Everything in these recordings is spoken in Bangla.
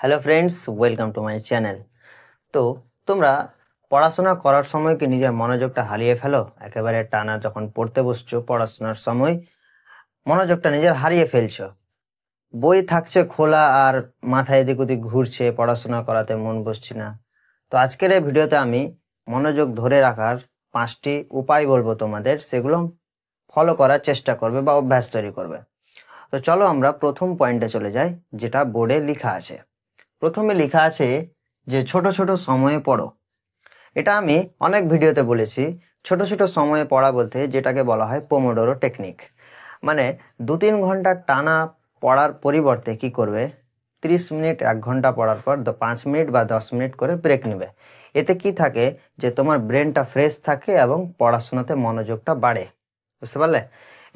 Hello friends, welcome to my channel. তো তোমরা পড়াশোনা করার সময় কি নিজের মনোযোগটা হারিয়ে ফেলো? একেবারে টানা যখন পড়তে বসছো পড়াশোনার সময় মনোযোগটা নিজের হারিয়ে ফেলছো, বই থাকছে খোলা আর মাথায় এদিক ওদিক ঘুরছে, পড়াশোনা করাতে মন বসছে না। তো আজকের এই ভিডিওতে আমি মনোযোগ ধরে রাখার 5টি উপায় বলবো তোমাদের, সেগুলো ফলো করার চেষ্টা করবে বা অভ্যাস তৈরি করবে। তো চলো আমরা প্রথম পয়েন্টে চলে যাই, যেটা বোর্ডে লেখা আছে। প্রথমে লেখা আছে যে ছোট ছোট সময়ে পড়ো। এটা আমি অনেক ভিডিওতে বলেছি। ছোট ছোট সময়ে পড়া বলতে যেটাকে বলা হয় পোমোডোরো টেকনিক। মানে 2-3 ঘন্টা টানা পড়ার পরিবর্তে কি করবে, 30 মিনিট 1 ঘন্টা পড়ার পর 5 মিনিট বা 10 মিনিট করে ব্রেক নেবে। এতে কি থাকে যে তোমার ব্রেনটা ফ্রেশ থাকে এবং পড়াশোনাতে মনোযোগটা বাড়ে। বুঝতে পারলে?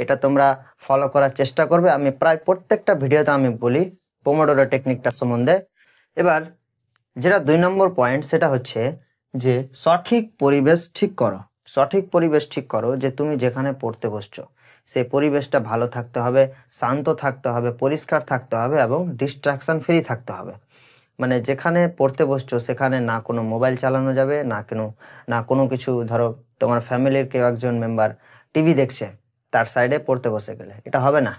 এটা তোমরা ফলো করার চেষ্টা করবে। আমি প্রায় প্রত্যেকটা ভিডিওতে আমি বলি পোমোডোরো টেকনিকটা সম্বন্ধে। এবার যেটা 2 নম্বর পয়েন্ট, সেটা হচ্ছে যে সঠিক পরিবেশ ঠিক করো। সঠিক পরিবেশ ঠিক করো, যে তুমি যেখানে পড়তে বসছো সেই পরিবেশটা ভালো থাকতে হবে, শান্ত থাকতে হবে, পরিষ্কার থাকতে হবে এবং ডিস্ট্রাকশন ফ্রি থাকতে হবে। মানে যেখানে পড়তে বসছো সেখানে না কোনো মোবাইল চালানো যাবে, না কোনো কিছু। ধরো তোমার ফ্যামিলির কেউ একজন মেম্বার টিভি দেখছে, তার সাইডে পড়তে বসে গেলে এটা হবে না।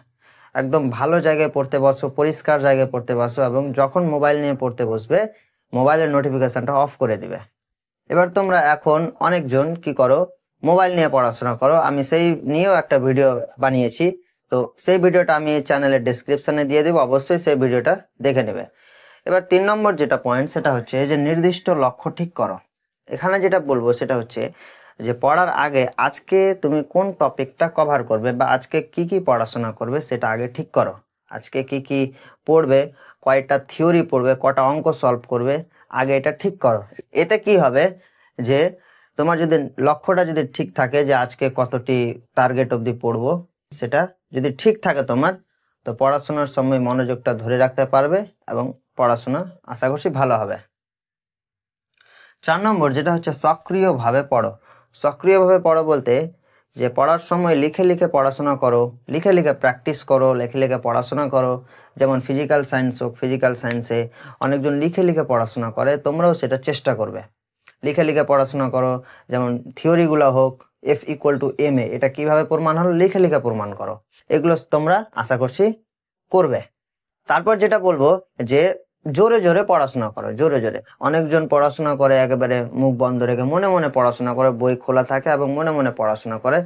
একদম ভালো জায়গায় পড়তে বসো, পরিষ্কার জায়গায় পড়তে বসো এবং যখন মোবাইল নিয়ে পড়তে বসবে মোবাইলের নোটিফিকেশনটা অফ করে দিবে। এবার তোমরা এখন অনেকজন কি করো, মোবাইল নিয়ে পড়াশোনা করো। আমি সেই নিয়েও একটা ভিডিও বানিয়েছি, তো সেই ভিডিওটা আমি চ্যানেলের ডেসক্রিপশনে দিয়ে দেবো, অবশ্যই সেই ভিডিওটা দেখে নেবে। এবার 3 নম্বর যেটা পয়েন্ট, সেটা হচ্ছে যে নির্দিষ্ট লক্ষ্য ঠিক করো। এখানে যেটা বলবো সেটা হচ্ছে যে পড়ার আগে আজকে তুমি কোন টপিকটা কভার করবে বা আজকে কি কি পড়াশোনা করবে সেটা আগে ঠিক করো। আজকে কি কি পড়বে, কয়টা থিওরি পড়বে, কটা অঙ্ক সলভ করবে, আগে এটা ঠিক করো। এতে কি হবে যে তোমার যদি লক্ষ্যটা যদি ঠিক থাকে যে আজকে কতটি টার্গেট অবধি পড়বো, সেটা যদি ঠিক থাকে তোমার, তো পড়াশোনার সময় মনোযোগটা ধরে রাখতে পারবে এবং পড়াশোনা আশা করছি ভালো হবে। 4 নম্বর যেটা হচ্ছে সক্রিয়ভাবে পড়ো। সক্রিয়ভাবে পড়ো বলতে যে পড়ার সময় লিখে লিখে পড়াশোনা করো, লিখে লিখে প্র্যাকটিস করো, লিখে লিখে পড়াশোনা করো। যেমন ফিজিক্যাল সায়েন্স হোক, ফিজিক্যাল সায়েন্সে অনেকজন লিখে লিখে পড়াশোনা করে, তোমরাও সেটা চেষ্টা করবে। লিখে লিখে পড়াশোনা করো। যেমন থিওরিগুলো হোক, F=ma, এটা কিভাবে প্রমাণ হলো, লিখে লিখে প্রমাণ করো। এগুলো তোমরা আশা করছি করবে। তারপর যেটা বলবো যে জোরে জোরে পড়াশোনা করো, জোরে জোরে। অনেকজন পড়াশোনা করে একেবারে মুখ বন্ধ রেখে, মনে মনে পড়াশোনা করে, বই খোলা থাকে এবং মনে মনে পড়াশোনা করে।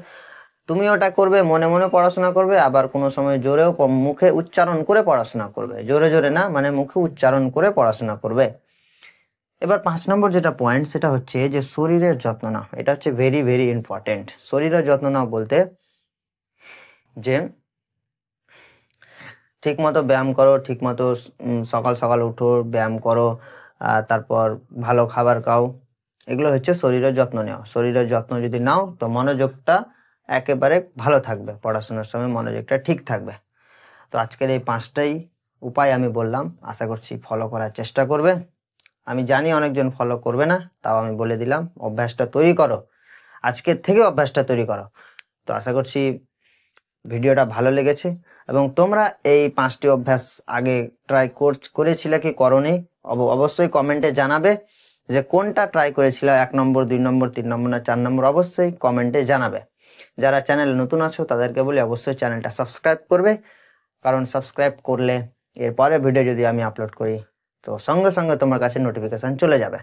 তুমি ওটা করবে, মনে মনে পড়াশোনা করবে, আবার কোনো সময় জোরেও মুখে উচ্চারণ করে পড়াশোনা করবে। জোরে জোরে না, মানে মুখে উচ্চারণ করে পড়াশোনা করবে। এবার 5 নম্বর যেটা পয়েন্ট, সেটা হচ্ছে যে শরীরের যত্ন নাও। এটা হচ্ছে ভেরি ভেরি ইম্পর্টেন্ট। শরীরের যত্ন নাও বলতে যে ঠিক মতো ব্যায়াম করো, ঠিক মতো সকাল সকাল উঠো, ব্যায়াম করো, তারপর ভালো খাবার খাও। এগুলো হচ্ছে শরীরের যত্ন নেওয়া। শরীরের যত্ন যদি নাও তো মনোযোগটা একেবারে ভালো থাকবে, পড়াশোনার সময় মনোযোগটা ঠিক থাকবে। তো আজকের এই 5টাই উপায় আমি বললাম, আশা করছি ফলো করার চেষ্টা করবে। আমি জানি অনেকজন ফলো করবে না, তাও আমি বলে দিলাম অভ্যাসটা তৈরি করো, আজকের থেকে অভ্যাসটা তৈরি করো। তো আশা করছি ভিডিওটা ভালো লেগেছে এবং তোমরা এই 5টি অভ্যাস আগে ট্রাই করেছিলে কি করোনি, অবশ্যই কমেন্টে জানাবে যে কোনটা ট্রাই করেছিল, 1 নম্বর, 2 নম্বর, 3 নম্বর না 4 নম্বর, অবশ্যই কমেন্টে জানাবে। যারা চ্যানেলে নতুন আছো তাদেরকে বলি অবশ্যই চ্যানেলটা সাবস্ক্রাইব করবে, কারণ সাবস্ক্রাইব করলে এরপরে ভিডিও যদি আমি আপলোড করি তো সঙ্গে সঙ্গে তোমার কাছে নোটিফিকেশন চলে যাবে।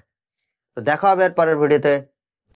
তো দেখা হবে এর পরের ভিডিওতে।